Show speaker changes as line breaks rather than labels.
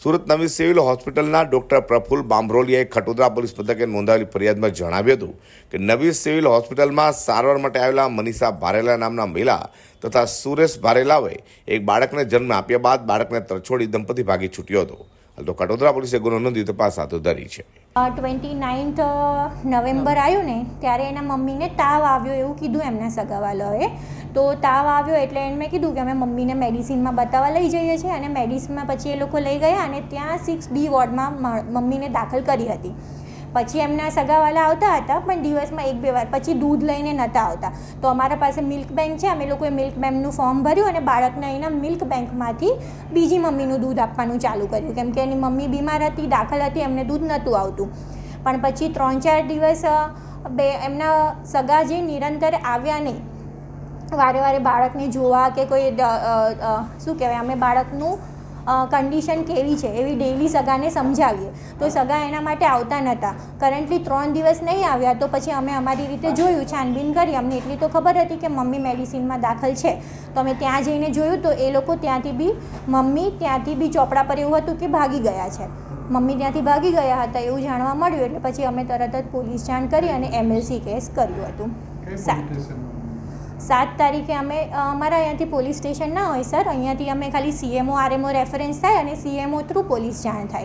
સુરત નવી સિવિલ હોસ્પિટલના ડૉક્ટર પ્રફુલ્લ બામરોલીયાએ ખટોદરા પોલીસ મથકે નોંધાવેલી ફરિયાદમાં જણાવ્યું હતું કે નવી સિવિલ હોસ્પિટલમાં સારવાર માટે આવેલા મનીષા ભારેલા નામના મહિલા તથા સુરેશ ભારેલાઓએ એક બાળકને જન્મ આપ્યા બાદ બાળકને તરછોડી દંપતી ભાગી છૂટ્યો હતો. હાલ તો ખટોદરા પોલીસે ગુનો નોંધી તપાસ હાથ ધરી છે.
29 નવેમ્બર આવ્યું ને ત્યારે એના મમ્મીને તાવ આવ્યો એવું કીધું એમના સગાવાલાઓએ. તો તાવ આવ્યો એટલે એને મેં કીધું કે અમે મમ્મીને મેડિસિનમાં બતાવવા લઈ જઈએ છીએ અને મેડિસિનમાં પછી એ લોકો લઈ ગયા અને ત્યાં 6B વોર્ડમાં મમ્મીને દાખલ કરી હતી. પછી એમના સગાવાલા આવતા હતા પણ દિવસમાં 1-2 વાર, પછી દૂધ લઈને નહોતા આવતા. તો અમારા પાસે મિલ્ક બેંક છે, અમે લોકોએ મિલ્ક બેંકનું ફોર્મ ભર્યું અને બાળકને અહીંના મિલ્ક બેંકમાંથી બીજી મમ્મીનું દૂધ આપવાનું ચાલુ કર્યું, કેમ કે એની મમ્મી બીમાર હતી, દાખલ હતી, એમને દૂધ નહોતું આવતું. પણ પછી 3-4 દિવસ એમના સગા જે નિરંતર આવ્યા નહીં, વારે વારે બાળકને જોવા કે કોઈ શું કહેવાય, અમે બાળકનું કન્ડિશન કેવી છે એવી ડેઈલી સગાને સમજાવીએ તો સગા એના માટે આવતા નહોતા. કરન્ટલી 3 દિવસ નહીં આવ્યા તો પછી અમે અમારી રીતે જોયું, છાનબીન કરી. અમને એટલી તો ખબર હતી કે મમ્મી મેડિસિનમાં દાખલ છે, તો અમે ત્યાં જઈને જોયું તો એ લોકો મમ્મી ત્યાંથી બી ચોપડા પર એવું હતું કે ભાગી ગયા છે, મમ્મી ત્યાંથી ભાગી ગયા હતા એવું જાણવા મળ્યું. એટલે પછી અમે તરત જ પોલીસ જાણ કરી અને MLC કેસ કર્યું હતું. 7 તારીખે અમે અમારા અહીંયાથી પોલીસ સ્ટેશન ના હોય સર, અહીંયાથી અમે ખાલી CMO RMO રેફરન્સ થાય અને CMO થ્રુ પોલીસ જાણ થાય.